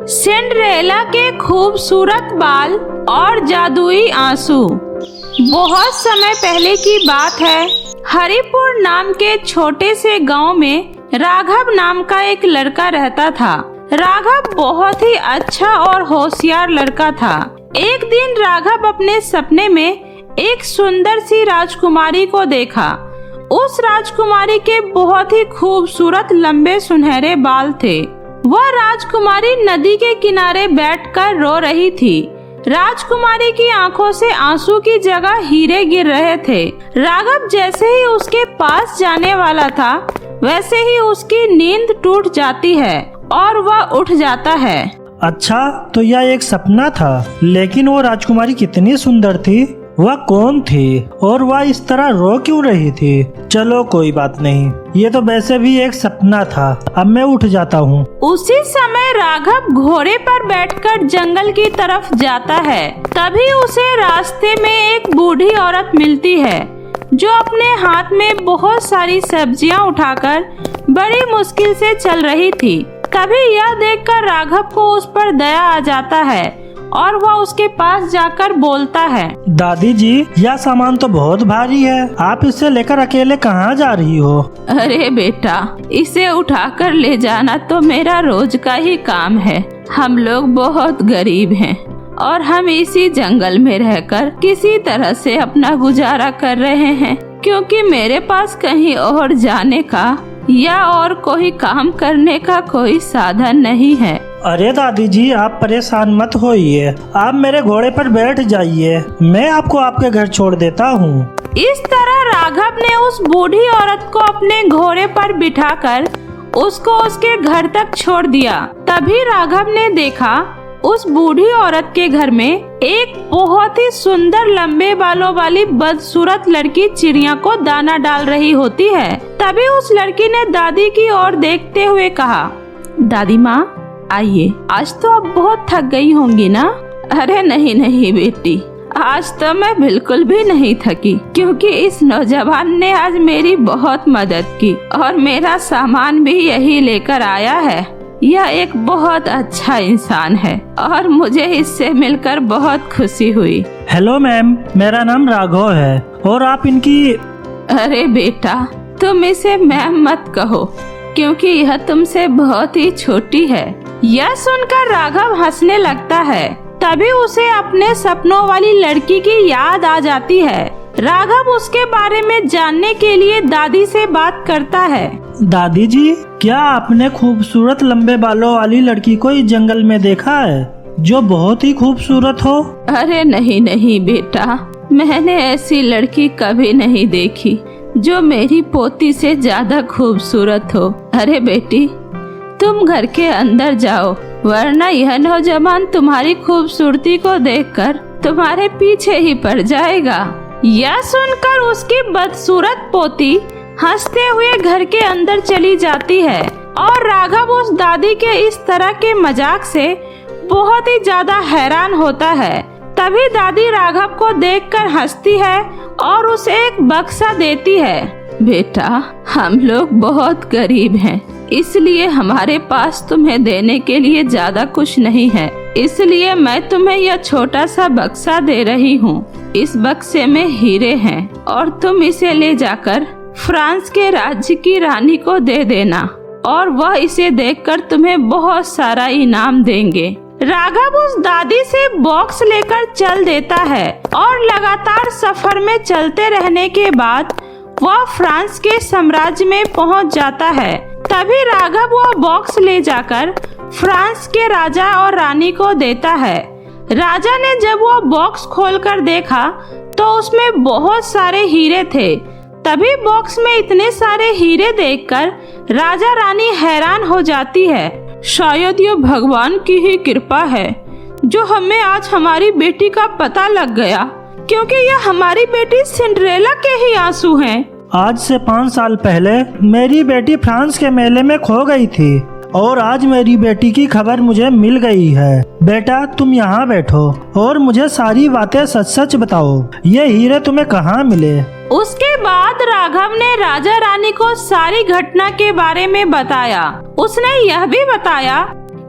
Cinderella के खूबसूरत बाल और जादुई आंसू। बहुत समय पहले की बात है। हरिपुर नाम के छोटे से गांव में राघव नाम का एक लड़का रहता था। राघव बहुत ही अच्छा और होशियार लड़का था। एक दिन राघव अपने सपने में एक सुंदर सी राजकुमारी को देखा। उस राजकुमारी के बहुत ही खूबसूरत लंबे सुनहरे बाल थे। वह राजकुमारी नदी के किनारे बैठकर रो रही थी। राजकुमारी की आंखों से आंसू की जगह हीरे गिर रहे थे। राघव जैसे ही उसके पास जाने वाला था, वैसे ही उसकी नींद टूट जाती है और वह उठ जाता है। अच्छा, तो यह एक सपना था, लेकिन वो राजकुमारी कितनी सुंदर थी। वह कौन थी और वह इस तरह रो क्यों रही थी? चलो कोई बात नहीं, ये तो वैसे भी एक सपना था। अब मैं उठ जाता हूँ। उसी समय राघव घोड़े पर बैठकर जंगल की तरफ जाता है। तभी उसे रास्ते में एक बूढ़ी औरत मिलती है, जो अपने हाथ में बहुत सारी सब्जियां उठाकर बड़ी मुश्किल से चल रही थी। तभी यह देखकर राघव को उस पर दया आ जाता है और वह उसके पास जाकर बोलता है, दादी जी, यह सामान तो बहुत भारी है। आप इसे लेकर अकेले कहाँ जा रही हो? अरे बेटा, इसे उठाकर ले जाना तो मेरा रोज का ही काम है। हम लोग बहुत गरीब हैं और हम इसी जंगल में रहकर किसी तरह से अपना गुजारा कर रहे हैं, क्योंकि मेरे पास कहीं और जाने का या और कोई काम करने का कोई साधन नहीं है। अरे दादी जी, आप परेशान मत होइए। आप मेरे घोड़े पर बैठ जाइए, मैं आपको आपके घर छोड़ देता हूँ। इस तरह राघव ने उस बूढ़ी औरत को अपने घोड़े पर बिठाकर उसको उसके घर तक छोड़ दिया। तभी राघव ने देखा उस बूढ़ी औरत के घर में एक बहुत ही सुंदर लंबे बालों वाली बदसूरत लड़की चिड़िया को दाना डाल रही होती है। तभी उस लड़की ने दादी की ओर देखते हुए कहा, दादी माँ, आइए, आज तो आप बहुत थक गई होंगी ना? अरे नहीं नहीं बेटी, आज तो मैं बिल्कुल भी नहीं थकी, क्योंकि इस नौजवान ने आज मेरी बहुत मदद की और मेरा सामान भी यही लेकर आया है। यह एक बहुत अच्छा इंसान है और मुझे इससे मिलकर बहुत खुशी हुई। हेलो मैम, मेरा नाम राघव है और आप इनकी... अरे बेटा, तुम इसे मैम मत कहो, क्योंकि यह तुमसे बहुत ही छोटी है। यह सुनकर राघव हंसने लगता है। तभी उसे अपने सपनों वाली लड़की की याद आ जाती है। राघव उसके बारे में जानने के लिए दादी से बात करता है। दादी जी, क्या आपने खूबसूरत लंबे बालों वाली लड़की को इस जंगल में देखा है, जो बहुत ही खूबसूरत हो? अरे नहीं नहीं बेटा, मैंने ऐसी लड़की कभी नहीं देखी जो मेरी पोती से ज्यादा खूबसूरत हो। अरे बेटी, तुम घर के अंदर जाओ, वरना यह नौजवान तुम्हारी खूबसूरती को देखकर तुम्हारे पीछे ही पड़ जाएगा। यह सुनकर उसकी बदसूरत पोती हंसते हुए घर के अंदर चली जाती है और राघव उस दादी के इस तरह के मजाक से बहुत ही ज्यादा हैरान होता है। तभी दादी राघव को देखकर हंसती है और उसे एक बक्सा देती है। बेटा, हम लोग बहुत गरीब हैं, इसलिए हमारे पास तुम्हें देने के लिए ज्यादा कुछ नहीं है, इसलिए मैं तुम्हें यह छोटा सा बक्सा दे रही हूँ। इस बक्से में हीरे हैं और तुम इसे ले जाकर फ्रांस के राज्य की रानी को दे देना और वह इसे देखकर तुम्हें बहुत सारा इनाम देंगे। राघव उस दादी से बॉक्स लेकर चल देता है और लगातार सफर में चलते रहने के बाद वह फ्रांस के साम्राज्य में पहुंच जाता है। तभी राघव वह बॉक्स ले जाकर फ्रांस के राजा और रानी को देता है। राजा ने जब वह बॉक्स खोलकर देखा तो उसमें बहुत सारे हीरे थे। तभी बॉक्स में इतने सारे हीरे देखकर राजा रानी हैरान हो जाती है। शायद ये भगवान की ही कृपा है जो हमें आज हमारी बेटी का पता लग गया, क्योंकि यह हमारी बेटी सिंड्रेला के ही आंसू हैं। आज से 5 साल पहले मेरी बेटी फ्रांस के मेले में खो गई थी और आज मेरी बेटी की खबर मुझे मिल गई है। बेटा, तुम यहाँ बैठो और मुझे सारी बातें सच सच बताओ। ये हीरे तुम्हें कहाँ मिले? उसके बाद राघव ने राजा रानी को सारी घटना के बारे में बताया। उसने यह भी बताया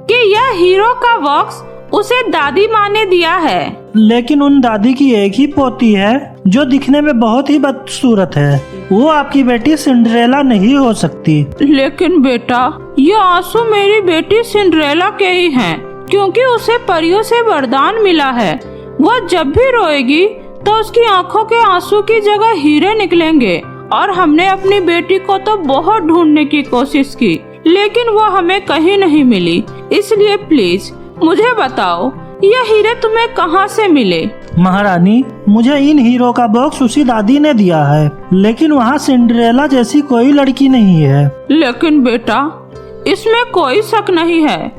कि यह हीरो का बॉक्स उसे दादी माँ ने दिया है। लेकिन उन दादी की एक ही पोती है जो दिखने में बहुत ही बदसूरत है। वो आपकी बेटी सिंड्रेला नहीं हो सकती। लेकिन बेटा, ये आंसू मेरी बेटी सिंड्रेला के ही हैं, क्योंकि उसे परियों से वरदान मिला है। वह जब भी रोएगी तो उसकी आंखों के आंसू की जगह हीरे निकलेंगे। और हमने अपनी बेटी को तो बहुत ढूंढने की कोशिश की, लेकिन वो हमें कहीं नहीं मिली। इसलिए प्लीज मुझे बताओ, ये हीरे तुम्हें कहाँ से मिले? महारानी, मुझे इन हीरो का बॉक्स उसी दादी ने दिया है, लेकिन वहाँ सिंड्रेला जैसी कोई लड़की नहीं है। लेकिन बेटा, इसमें कोई शक नहीं है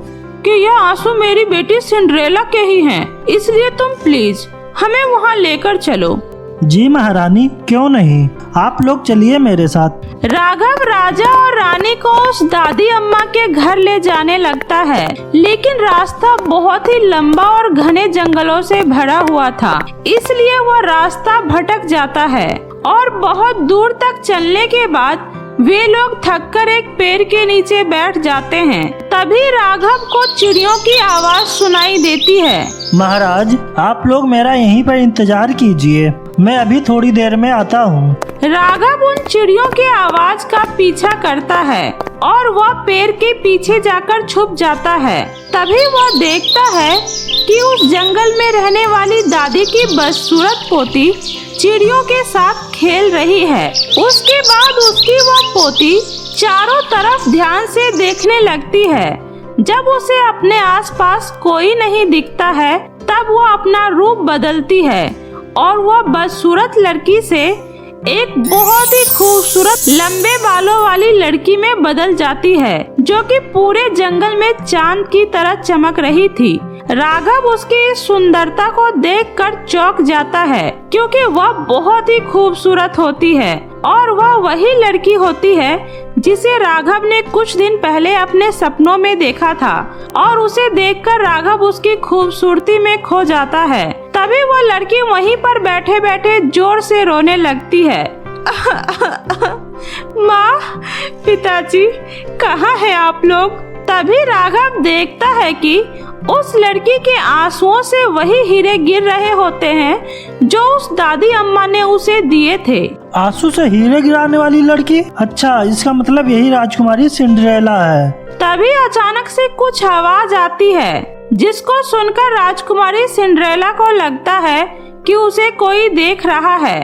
कि यह आंसू मेरी बेटी सिंड्रेला के ही हैं। इसलिए तुम प्लीज हमें वहाँ लेकर चलो। जी महारानी, क्यों नहीं, आप लोग चलिए मेरे साथ। राघव राजा और रानी को उस दादी अम्मा के घर ले जाने लगता है, लेकिन रास्ता बहुत ही लंबा और घने जंगलों से भरा हुआ था, इसलिए वह रास्ता भटक जाता है। और बहुत दूर तक चलने के बाद वे लोग थककर एक पेड़ के नीचे बैठ जाते हैं। तभी राघव को चिड़ियों की आवाज सुनाई देती है। महाराज, आप लोग मेरा यहीं पर इंतजार कीजिए, मैं अभी थोड़ी देर में आता हूँ। राघव उन चिड़ियों के आवाज का पीछा करता है और वह पेड़ के पीछे जाकर छुप जाता है। तभी वह देखता है कि उस जंगल में रहने वाली दादी की बदसूरत पोती चिड़ियों के साथ खेल रही है। उसके बाद उसकी वह पोती चारों तरफ ध्यान से देखने लगती है। जब उसे अपने आसपास कोई नहीं दिखता है, तब वह अपना रूप बदलती है और वह बदसूरत लड़की से एक बहुत ही खूबसूरत लंबे बालों वाली लड़की में बदल जाती है, जो कि पूरे जंगल में चांद की तरह चमक रही थी। राघव उसकी इस सुंदरता को देखकर चौंक जाता है, क्योंकि वह बहुत ही खूबसूरत होती है और वह वही लड़की होती है जिसे राघव ने कुछ दिन पहले अपने सपनों में देखा था। और उसे देखकर राघव उसकी खूबसूरती में खो जाता है। तभी वह लड़की वहीं पर बैठे बैठे जोर से रोने लगती है। माँ, पिताजी, कहाँ हैं आप लोग? तभी राघव देखता है कि उस लड़की के आंसुओं से वही हीरे गिर रहे होते हैं जो उस दादी अम्मा ने उसे दिए थे। आंसू से हीरे गिराने वाली लड़की? अच्छा, इसका मतलब यही राजकुमारी सिंड्रेला है। तभी अचानक से कुछ आवाज आती है, जिसको सुनकर राजकुमारी सिंड्रेला को लगता है कि उसे कोई देख रहा है।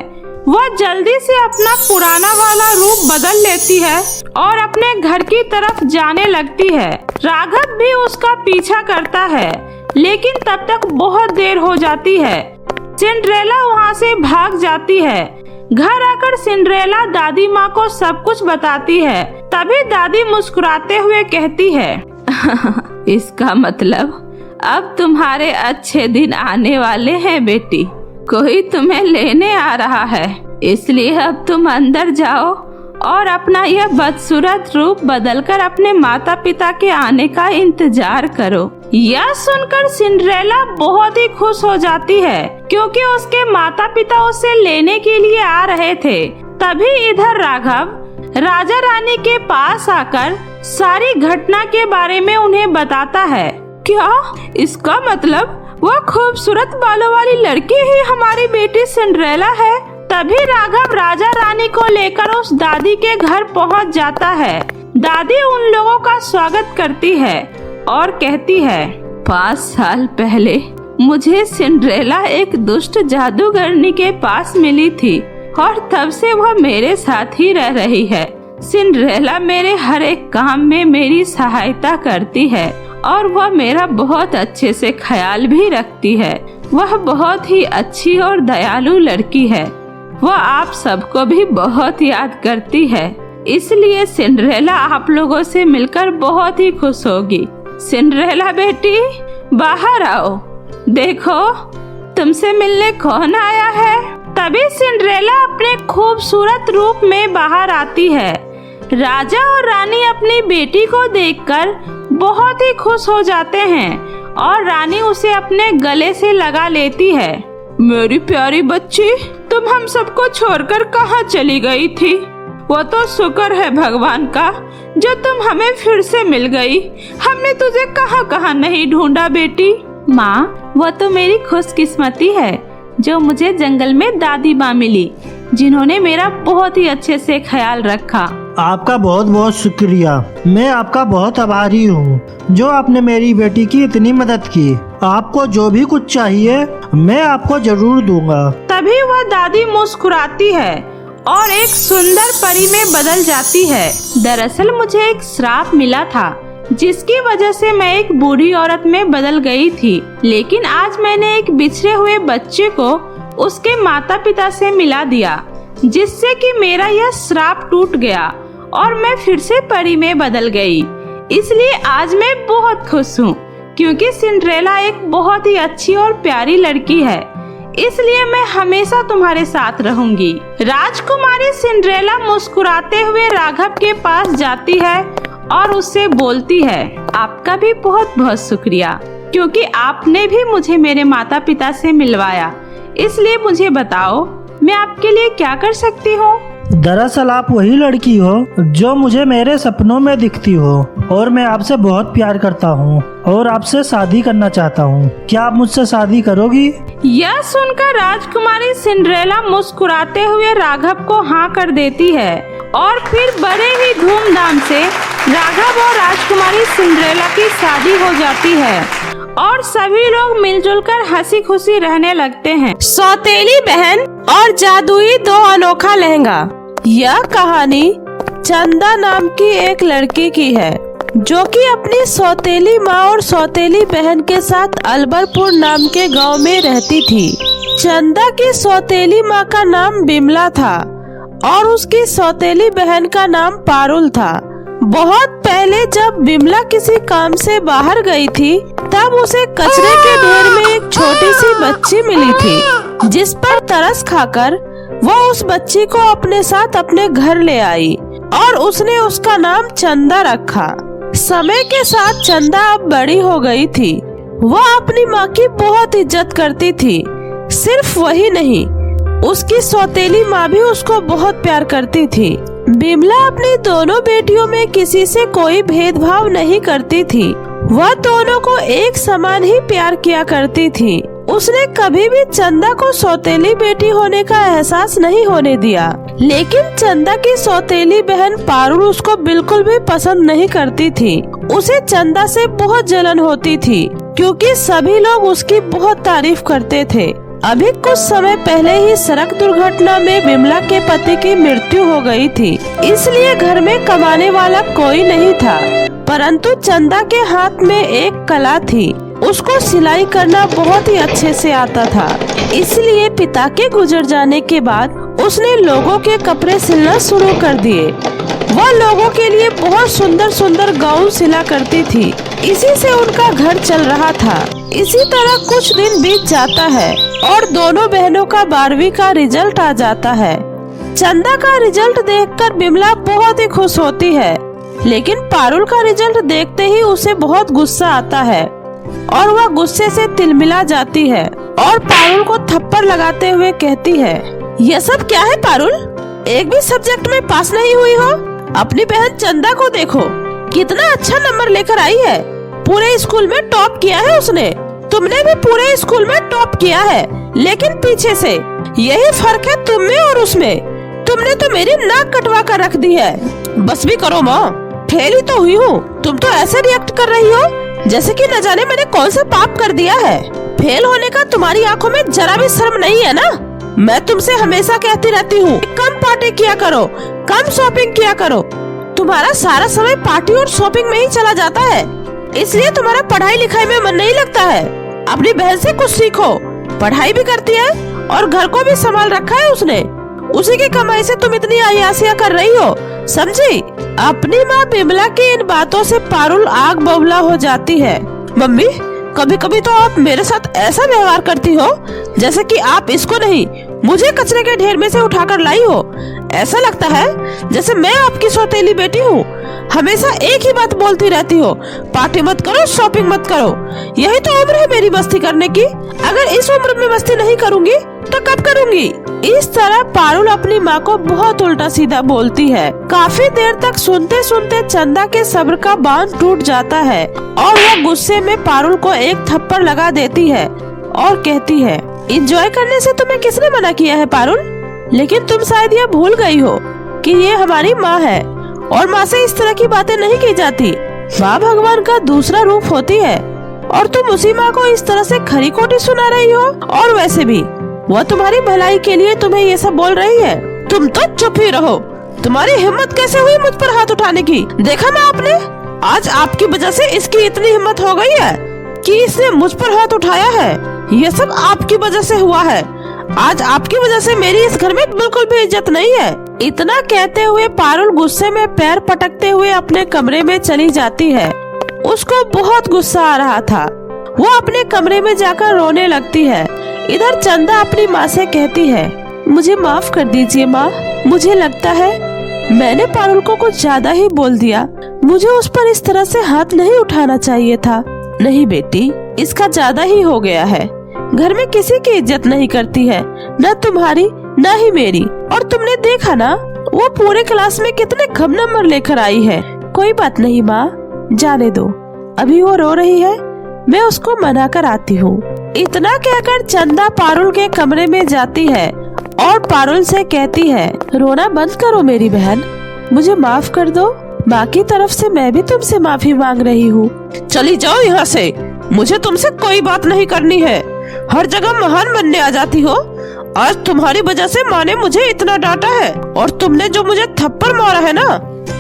वह जल्दी से अपना पुराना वाला रूप बदल लेती है और अपने घर की तरफ जाने लगती है। राघव भी उसका पीछा करता है, लेकिन तब तक बहुत देर हो जाती है। सिंड्रेला वहाँ से भाग जाती है। घर आकर सिंड्रेला दादी माँ को सब कुछ बताती है। तभी दादी मुस्कुराते हुए कहती है, इसका मतलब अब तुम्हारे अच्छे दिन आने वाले हैं बेटी। कोई तुम्हें लेने आ रहा है, इसलिए अब तुम अंदर जाओ और अपना यह बदसूरत रूप बदलकर अपने माता पिता के आने का इंतजार करो। यह सुनकर सिंड्रेला बहुत ही खुश हो जाती है, क्योंकि उसके माता पिता उसे लेने के लिए आ रहे थे। तभी इधर राघव राजा रानी के पास आकर सारी घटना के बारे में उन्हें बताता है। क्या इसका मतलब वह खूबसूरत बालों वाली लड़की ही हमारी बेटी सिंड्रेला है? तभी राघव राजा रानी को लेकर उस दादी के घर पहुंच जाता है। दादी उन लोगों का स्वागत करती है और कहती है, 5 साल पहले मुझे सिंड्रेला एक दुष्ट जादूगरनी के पास मिली थी और तब से वह मेरे साथ ही रह रही है। सिंड्रेला मेरे हर एक काम में मेरी सहायता करती है और वह मेरा बहुत अच्छे से ख्याल भी रखती है। वह बहुत ही अच्छी और दयालु लड़की है। वह आप सबको भी बहुत याद करती है, इसलिए सिंड्रेला आप लोगों से मिलकर बहुत ही खुश होगी। सिंड्रेला बेटी, बाहर आओ, देखो तुमसे मिलने कौन आया है। तभी सिंड्रेला अपने खूबसूरत रूप में बाहर आती है। राजा और रानी अपनी बेटी को देखकर बहुत ही खुश हो जाते हैं और रानी उसे अपने गले से लगा लेती है। मेरी प्यारी बच्ची, तुम हम सबको छोड़कर कहाँ चली गई थी? वो तो शुक्र है भगवान का जो तुम हमें फिर से मिल गई। हमने तुझे कहाँ कहाँ नहीं ढूंढा बेटी। माँ, वो तो मेरी खुशकिस्मती है जो मुझे जंगल में दादी माँ मिली, जिन्होंने मेरा बहुत ही अच्छे से ख्याल रखा। आपका बहुत बहुत शुक्रिया। मैं आपका बहुत आभारी हूँ जो आपने मेरी बेटी की इतनी मदद की। आपको जो भी कुछ चाहिए मैं आपको जरूर दूंगा। तभी वह दादी मुस्कुराती है और एक सुंदर परी में बदल जाती है। दरअसल मुझे एक श्राप मिला था जिसकी वजह से मैं एक बूढ़ी औरत में बदल गई थी, लेकिन आज मैंने एक बिछड़े हुए बच्चे को उसके माता पिता से मिला दिया, जिससे कि मेरा यह श्राप टूट गया और मैं फिर से परी में बदल गई। इसलिए आज मैं बहुत खुश हूँ क्योंकि सिंड्रेला एक बहुत ही अच्छी और प्यारी लड़की है। इसलिए मैं हमेशा तुम्हारे साथ रहूंगी। राजकुमारी सिंड्रेला मुस्कुराते हुए राघव के पास जाती है और उससे बोलती है, आपका भी बहुत बहुत शुक्रिया क्योंकि आपने भी मुझे मेरे माता पिता से मिलवाया। इसलिए मुझे बताओ मैं आपके लिए क्या कर सकती हूँ? दरअसल आप वही लड़की हो जो मुझे मेरे सपनों में दिखती हो और मैं आपसे बहुत प्यार करता हूँ और आपसे शादी करना चाहता हूँ। क्या आप मुझसे शादी करोगी? यह सुनकर राजकुमारी सिंड्रेला मुस्कुराते हुए राघव को हाँ कर देती है और फिर बड़े ही धूमधाम से राघव और राजकुमारी सिंड्रेला की शादी हो जाती है और सभी लोग मिलजुल कर हंसी खुशी रहने लगते हैं। सौतेली बहन और जादुई 2 अनोखा लहंगा। यह कहानी चंदा नाम की एक लड़की की है जो कि अपनी सौतेली माँ और सौतेली बहन के साथ अलबरपुर नाम के गांव में रहती थी। चंदा की सौतेली माँ का नाम बिमला था और उसकी सौतेली बहन का नाम पारुल था। बहुत पहले जब बिमला किसी काम से बाहर गई थी तब उसे कचरे के ढेर में एक छोटी सी बच्ची मिली थी, जिस पर तरस खाकर वो उस बच्ची को अपने साथ अपने घर ले आई और उसने उसका नाम चंदा रखा। समय के साथ चंदा अब बड़ी हो गई थी। वह अपनी माँ की बहुत इज्जत करती थी। सिर्फ वही नहीं, उसकी सौतेली माँ भी उसको बहुत प्यार करती थी। बिमला अपनी दोनों बेटियों में किसी से कोई भेदभाव नहीं करती थी। वह दोनों को एक समान ही प्यार किया करती थी। उसने कभी भी चंदा को सौतेली बेटी होने का एहसास नहीं होने दिया। लेकिन चंदा की सौतेली बहन पारुल उसको बिल्कुल भी पसंद नहीं करती थी। उसे चंदा से बहुत जलन होती थी क्योंकि सभी लोग उसकी बहुत तारीफ करते थे। अभी कुछ समय पहले ही सड़क दुर्घटना में बिमला के पति की मृत्यु हो गई थी, इसलिए घर में कमाने वाला कोई नहीं था। परंतु चंदा के हाथ में एक कला थी, उसको सिलाई करना बहुत ही अच्छे से आता था। इसलिए पिता के गुजर जाने के बाद उसने लोगों के कपड़े सिलना शुरू कर दिए। वह लोगों के लिए बहुत सुंदर सुंदर गाउन सिला करती थी। इसी से उनका घर चल रहा था। इसी तरह कुछ दिन बीत जाता है और दोनों बहनों का 12वीं का रिजल्ट आ जाता है। चंदा का रिजल्ट देखकर बिमला बहुत ही खुश होती है, लेकिन पारुल का रिजल्ट देखते ही उसे बहुत गुस्सा आता है और वह गुस्से से तिलमिला जाती है और पारुल को थप्पड़ लगाते हुए कहती है, यह सब क्या है पारुल? एक भी सब्जेक्ट में पास नहीं हुई हो? अपनी बहन चंदा को देखो, कितना अच्छा नंबर लेकर आई है। पूरे स्कूल में टॉप किया है उसने। तुमने भी पूरे स्कूल में टॉप किया है, लेकिन पीछे से। यही फर्क है तुम में और उसमें। तुमने तो मेरी नाक कटवा कर रख दी है। बस भी करो माँ, फेल ही तो हुई हूँ। तुम तो ऐसे रिएक्ट कर रही हो जैसे कि न जाने मैंने कौन सा पाप कर दिया है। फेल होने का तुम्हारी आंखों में जरा भी शर्म नहीं है ना? मैं तुमसे हमेशा कहती रहती हूँ, कम पार्टी किया करो, कम शॉपिंग किया करो। तुम्हारा सारा समय पार्टी और शॉपिंग में ही चला जाता है, इसलिए तुम्हारा पढ़ाई लिखाई में मन नहीं लगता है। अपनी बहन से कुछ सीखो। पढ़ाई भी करती है और घर को भी संभाल रखा है उसने। उसी की कमाई से तुम इतनी अय्यासियां कर रही हो, समझी? अपनी माँ बिमला की इन बातों से पारुल आग बबूला हो जाती है। मम्मी, कभी कभी तो आप मेरे साथ ऐसा व्यवहार करती हो जैसे कि आप इसको नहीं, मुझे कचरे के ढेर में से उठाकर लाई हो। ऐसा लगता है जैसे मैं आपकी सौतेली बेटी हूँ। हमेशा एक ही बात बोलती रहती हो, पार्टी मत करो, शॉपिंग मत करो। यही तो उम्र है मेरी मस्ती करने की। अगर इस उम्र में मस्ती नहीं करूँगी तो कब करूँगी। इस तरह पारुल अपनी माँ को बहुत उल्टा सीधा बोलती है। काफी देर तक सुनते सुनते चंदा के सब्र का बांध टूट जाता है और वह गुस्से में पारुल को एक थप्पड़ लगा देती है और कहती है, एंजॉय करने से तुम्हें किसने मना किया है पारुल? लेकिन तुम शायद यह भूल गई हो कि ये हमारी माँ है और माँ से इस तरह की बातें नहीं की जाती। माँ भगवान का दूसरा रूप होती है और तुम उसी माँ को इस तरह से खरी खोटी सुना रही हो। और वैसे भी वह तुम्हारी भलाई के लिए तुम्हें ये सब बोल रही है। तुम तो चुप ही रहो। तुम्हारी हिम्मत कैसे हुई मुझ पर हाथ उठाने की? देखा ना आपने, आज आपकी वजह से इसकी इतनी हिम्मत हो गई है कि इसने मुझ पर हाथ उठाया है। ये सब आपकी वजह से हुआ है। आज आपकी वजह से मेरी इस घर में बिल्कुल भी इज्जत नहीं है। इतना कहते हुए पारुल गुस्से में पैर पटकते हुए अपने कमरे में चली जाती है। उसको बहुत गुस्सा आ रहा था। वो अपने कमरे में जाकर रोने लगती है। इधर चंदा अपनी माँ से कहती है, मुझे माफ कर दीजिए माँ, मुझे लगता है मैंने पारुल को कुछ ज्यादा ही बोल दिया। मुझे उस पर इस तरह से हाथ नहीं उठाना चाहिए था। नहीं बेटी, इसका ज्यादा ही हो गया है। घर में किसी की इज्जत नहीं करती है, न तुम्हारी न ही मेरी। और तुमने देखा ना, वो पूरे क्लास में कितने कम नंबर लेकर आई है। कोई बात नहीं माँ, जाने दो। अभी वो रो रही है, मैं उसको मना कर आती हूँ। इतना कहकर चंदा पारुल के कमरे में जाती है और पारुल से कहती है, रोना बंद करो मेरी बहन, मुझे माफ कर दो। माँ की तरफ से मैं भी तुमसे माफी मांग रही हूँ। चली जाओ यहाँ से, मुझे तुमसे कोई बात नहीं करनी है। हर जगह महान बनने आ जाती हो। आज तुम्हारी वजह से माँ ने मुझे इतना डांटा है और तुमने जो मुझे थप्पड़ मारा है ना,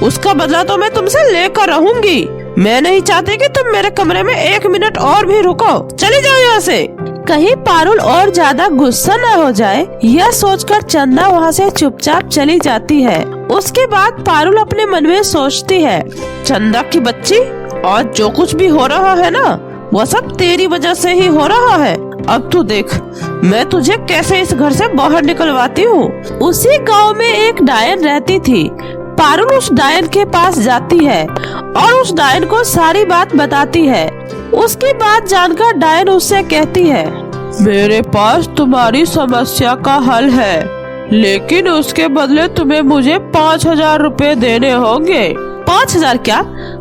उसका बदला तो मैं तुमसे लेकर रहूंगी। मैं नहीं चाहती कि तुम मेरे कमरे में 1 मिनट और भी रुको। चली जाओ यहाँ से। कहीं पारुल और ज्यादा गुस्सा न हो जाए, यह सोचकर चंदा वहाँ से चुपचाप चली जाती है। उसके बाद पारुल अपने मन में सोचती है, चंदा की बच्ची, आज जो कुछ भी हो रहा है ना, वो सब तेरी वजह से ही हो रहा है। अब तू देख, मैं तुझे कैसे इस घर से बाहर निकलवाती हूँ। उसी गांव में एक डायन रहती थी। पारुल उस डायन के पास जाती है और उस डायन को सारी बात बताती है। उसकी बात जानकर डायन उससे कहती है, मेरे पास तुम्हारी समस्या का हल है, लेकिन उसके बदले तुम्हें मुझे 5,000 रुपए देने होंगे। 5,000 क्या?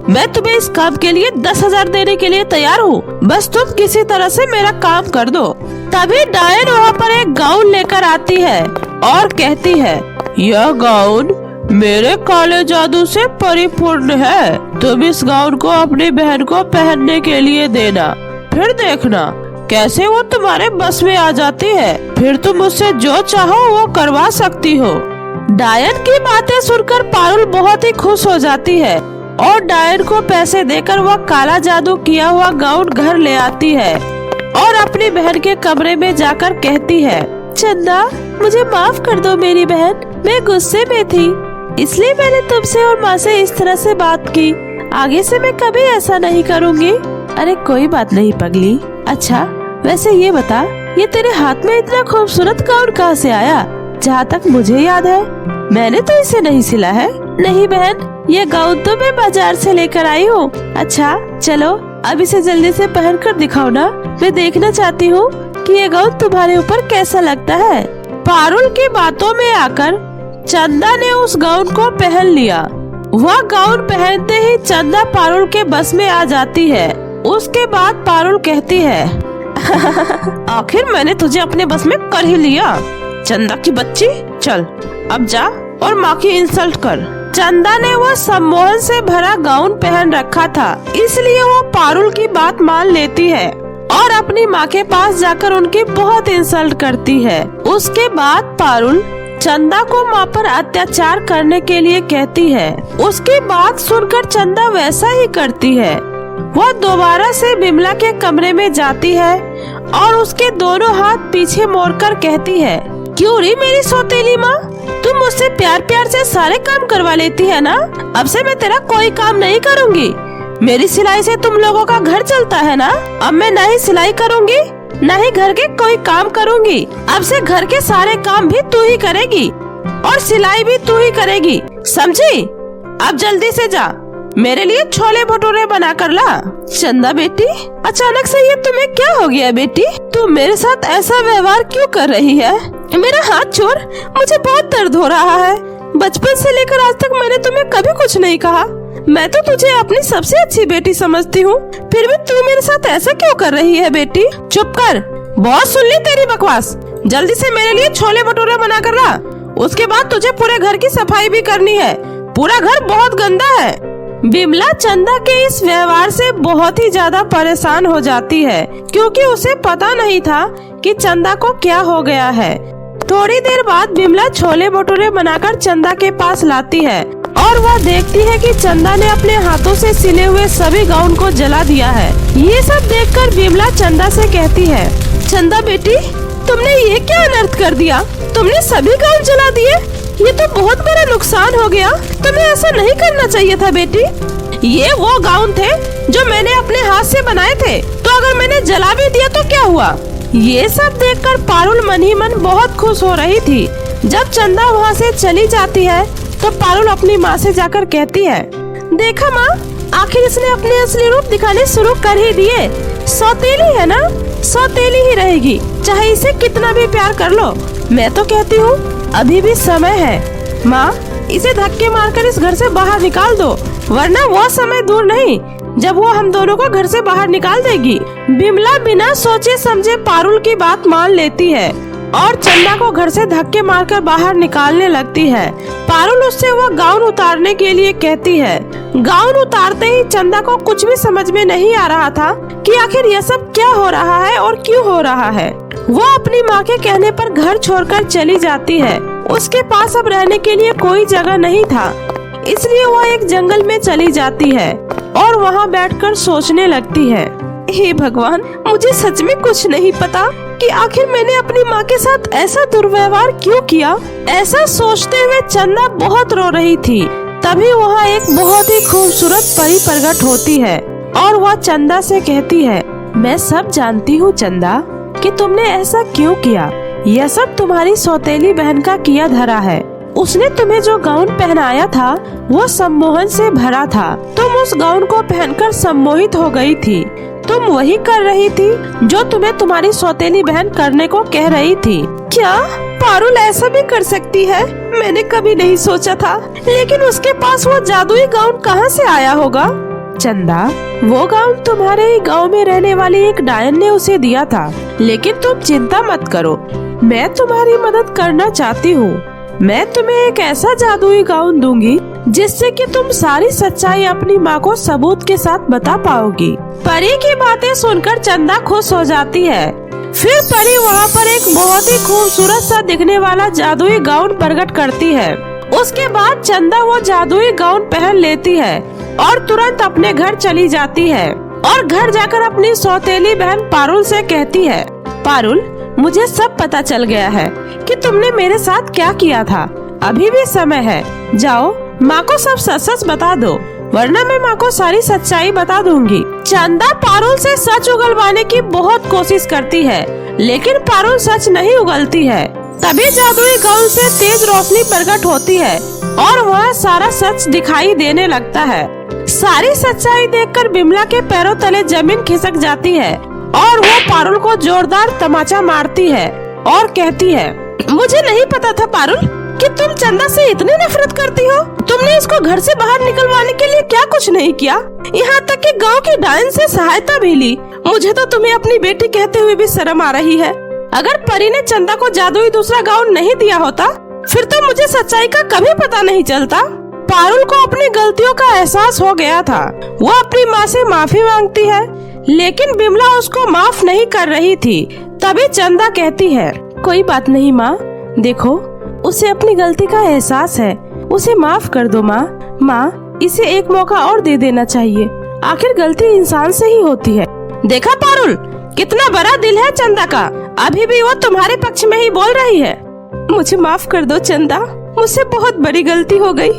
मैं तुम्हें इस काम के लिए 10,000 देने के लिए तैयार हूँ। बस तुम किसी तरह से मेरा काम कर दो। तभी डायन वहाँ पर एक गाउन लेकर आती है और कहती है, यह गाउन मेरे काले जादू से परिपूर्ण है। तुम इस गाउन को अपनी बहन को पहनने के लिए देना, फिर देखना कैसे वो तुम्हारे बस में आ जाती है। फिर तुम उससे जो चाहो वो करवा सकती हो। डायन की बातें सुनकर पारुल बहुत ही खुश हो जाती है और डायन को पैसे देकर वह काला जादू किया हुआ गाउन घर ले आती है और अपनी बहन के कमरे में जाकर कहती है, चंदा, मुझे माफ कर दो मेरी बहन, मैं गुस्से में थी, इसलिए मैंने तुमसे और माँ से इस तरह से बात की। आगे से मैं कभी ऐसा नहीं करूँगी। अरे कोई बात नहीं पगली। अच्छा वैसे ये बता, ये तेरे हाथ में इतना खूबसूरत गाउन कहाँ से आया? जहाँ तक मुझे याद है मैंने तो इसे नहीं सिला है। नहीं बहन, ये गाउन तो मैं बाजार से लेकर आई हूँ। अच्छा चलो अब इसे जल्दी से पहन कर दिखाओ ना, मैं देखना चाहती हूँ कि ये गाउन तुम्हारे ऊपर कैसा लगता है। पारुल की बातों में आकर चंदा ने उस गाउन को पहन लिया। वह गाउन पहनते ही चंदा पारुल के बस में आ जाती है। उसके बाद पारुल कहती है, आखिर मैंने तुझे अपने बस में कर ही लिया। चंदा की बच्ची, चल अब जा और माँ की इंसल्ट कर। चंदा ने वह सम्मोहन से भरा गाउन पहन रखा था, इसलिए वो पारुल की बात मान लेती है और अपनी माँ के पास जाकर उनकी बहुत इंसल्ट करती है। उसके बाद पारुल चंदा को माँ पर अत्याचार करने के लिए कहती है। उसकी बात सुनकर चंदा वैसा ही करती है। वह दोबारा से बिमला के कमरे में जाती है और उसके दोनों हाथ पीछे मोड़कर कहती है, क्यों रे मेरी सौतेली माँ, तुम मुझसे प्यार प्यार से सारे काम करवा लेती है ना। अब से मैं तेरा कोई काम नहीं करूँगी। मेरी सिलाई से तुम लोगों का घर चलता है ना। अब मैं न ही सिलाई करूँगी न ही घर के कोई काम करूँगी। अब से घर के सारे काम भी तू ही करेगी और सिलाई भी तू ही करेगी, समझी? अब जल्दी से जा, मेरे लिए छोले भटूरे बना कर ला। चंदा बेटी, अचानक से ये तुम्हें क्या हो गया बेटी? तुम मेरे साथ ऐसा व्यवहार क्यों कर रही है? मेरा हाथ छोड़, मुझे बहुत दर्द हो रहा है। बचपन से लेकर आज तक मैंने तुम्हें कभी कुछ नहीं कहा। मैं तो तुझे अपनी सबसे अच्छी बेटी समझती हूँ, फिर भी तू मेरे साथ ऐसा क्यों कर रही है बेटी? चुप कर, बहुत सुन ली तेरी बकवास। जल्दी से मेरे लिए छोले भटूरे बना कर ला। उसके बाद तुझे पूरे घर की सफाई भी करनी है, पूरा घर बहुत गंदा है। बिमला चंदा के इस व्यवहार से बहुत ही ज्यादा परेशान हो जाती है, क्योंकि उसे पता नहीं था कि चंदा को क्या हो गया है। थोड़ी देर बाद बिमला छोले भटूरे बनाकर चंदा के पास लाती है और वह देखती है कि चंदा ने अपने हाथों से सिले हुए सभी गाउन को जला दिया है। ये सब देखकर बिमला चंदा से कहती है, चंदा बेटी, तुमने ये क्या अनर्थ कर दिया? तुमने सभी गाउन जला दिए, ये तो बहुत बड़ा नुकसान हो गया। तुम्हें ऐसा नहीं करना चाहिए था बेटी। ये वो गाउन थे जो मैंने अपने हाथ से बनाए थे, तो अगर मैंने जला भी दिया तो क्या हुआ? ये सब देखकर पारुल मन ही मन बहुत खुश हो रही थी। जब चंदा वहाँ से चली जाती है तो पारुल अपनी माँ से जाकर कहती है, देखा माँ, आखिर इसने अपने असली रूप दिखाने शुरू कर ही दिए। सौतेली है ना, सौतेली ही रहेगी, चाहे इसे कितना भी प्यार कर लो। मैं तो कहती हूँ अभी भी समय है। माँ, इसे धक्के मारकर इस घर से बाहर निकाल दो, वरना वो समय दूर नहीं जब वो हम दोनों को घर से बाहर निकाल देगी। बिमला बिना सोचे समझे पारुल की बात मान लेती है और चंदा को घर से धक्के मारकर बाहर निकालने लगती है। पारुल उससे वो गाउन उतारने के लिए कहती है। गाउन उतारते ही चंदा को कुछ भी समझ में नहीं आ रहा था कि आखिर यह सब क्या हो रहा है और क्यों हो रहा है। वो अपनी माँ के कहने पर घर छोड़कर चली जाती है। उसके पास अब रहने के लिए कोई जगह नहीं था, इसलिए वो एक जंगल में चली जाती है और वहाँ बैठकर सोचने लगती है, हे भगवान, मुझे सच में कुछ नहीं पता कि आखिर मैंने अपनी माँ के साथ ऐसा दुर्व्यवहार क्यों किया। ऐसा सोचते हुए चंदा बहुत रो रही थी। तभी वहाँ एक बहुत ही खूबसूरत परी प्रकट होती है और वह चंदा से कहती है, मैं सब जानती हूँ चंदा कि तुमने ऐसा क्यों किया। यह सब तुम्हारी सौतेली बहन का किया धरा है। उसने तुम्हें जो गाउन पहनाया था वो सम्मोहन से भरा था। तुम उस गाउन को पहनकर सम्मोहित हो गई थी। तुम वही कर रही थी जो तुम्हें तुम्हारी सौतेली बहन करने को कह रही थी। क्या पारुल ऐसा भी कर सकती है? मैंने कभी नहीं सोचा था, लेकिन उसके पास वो जादुई गाउन कहाँ से आया होगा? चंदा, वो गाउन तुम्हारे ही गांव में रहने वाली एक डायन ने उसे दिया था, लेकिन तुम चिंता मत करो, मैं तुम्हारी मदद करना चाहती हूँ। मैं तुम्हें एक ऐसा जादुई गाउन दूंगी जिससे कि तुम सारी सच्चाई अपनी माँ को सबूत के साथ बता पाओगी। परी की बातें सुनकर चंदा खुश हो जाती है। फिर परी वहाँ पर एक बहुत ही खूबसूरत सा दिखने वाला जादुई गाउन प्रकट करती है। उसके बाद चंदा वो जादुई गाउन पहन लेती है और तुरंत अपने घर चली जाती है और घर जाकर अपनी सौतेली बहन पारुल से कहती है, पारुल, मुझे सब पता चल गया है कि तुमने मेरे साथ क्या किया था। अभी भी समय है, जाओ माँ को सब सच सच बता दो, वरना मैं माँ को सारी सच्चाई बता दूंगी। चंदा पारुल से सच उगलवाने की बहुत कोशिश करती है, लेकिन पारुल सच नहीं उगलती है। तभी जादुई गाउन से तेज रोशनी प्रकट होती है और वह सारा सच दिखाई देने लगता है। सारी सच्चाई देखकर बिमला के पैरों तले जमीन खिसक जाती है और वो पारुल को जोरदार तमाचा मारती है और कहती है, मुझे नहीं पता था पारुल कि तुम चंदा से इतनी नफरत करती हो। तुमने इसको घर से बाहर निकलवाने के लिए क्या कुछ नहीं किया, यहाँ तक कि गांव की डायन से सहायता भी ली। मुझे तो तुम्हें अपनी बेटी कहते हुए भी शर्म आ रही है। अगर परी ने चंदा को जादुई दूसरा गाउन नहीं दिया होता, फिर तो मुझे सच्चाई का कभी पता नहीं चलता। पारुल को अपनी गलतियों का एहसास हो गया था। वो अपनी माँ से माफी मांगती है, लेकिन बिमला उसको माफ नहीं कर रही थी। तभी चंदा कहती है, कोई बात नहीं माँ, देखो उसे अपनी गलती का एहसास है, उसे माफ कर दो माँ। माँ, इसे एक मौका और दे देना चाहिए, आखिर गलती इंसान से ही होती है। देखा पारुल, कितना बड़ा दिल है चंदा का, अभी भी वो तुम्हारे पक्ष में ही बोल रही है। मुझे माफ कर दो चंदा, मुझसे बहुत बड़ी गलती हो गई,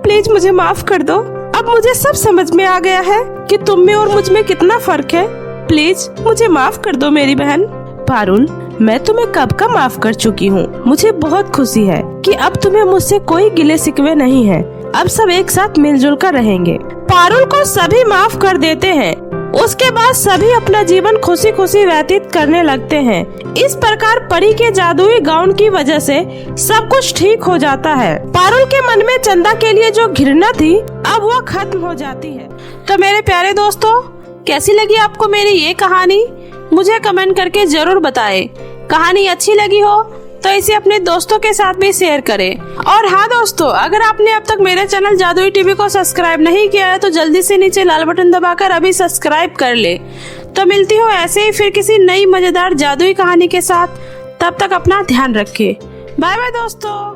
प्लीज मुझे माफ कर दो। अब मुझे सब समझ में आ गया है कि तुम में और मुझ में कितना फर्क है। प्लीज मुझे माफ कर दो मेरी बहन। पारुल, मैं तुम्हें कब का माफ कर चुकी हूँ। मुझे बहुत खुशी है कि अब तुम्हें मुझसे कोई गिले शिकवे नहीं है। अब सब एक साथ मिलजुल कर रहेंगे। पारुल को सभी माफ कर देते हैं। उसके बाद सभी अपना जीवन खुशी खुशी व्यतीत करने लगते हैं। इस प्रकार परी के जादुई गाउन की वजह से सब कुछ ठीक हो जाता है। पारुल के मन में चंदा के लिए जो घृणा थी अब वो खत्म हो जाती है। तो मेरे प्यारे दोस्तों, कैसी लगी आपको मेरी ये कहानी? मुझे कमेंट करके जरूर बताएं। कहानी अच्छी लगी हो तो इसे अपने दोस्तों के साथ भी शेयर करें। और हाँ दोस्तों, अगर आपने अब तक मेरे चैनल जादुई टीवी को सब्सक्राइब नहीं किया है तो जल्दी से नीचे लाल बटन दबाकर अभी सब्सक्राइब कर ले। तो मिलती हूँ ऐसे ही फिर किसी नई मजेदार जादुई कहानी के साथ। तब तक अपना ध्यान रखें। बाय बाय दोस्तों।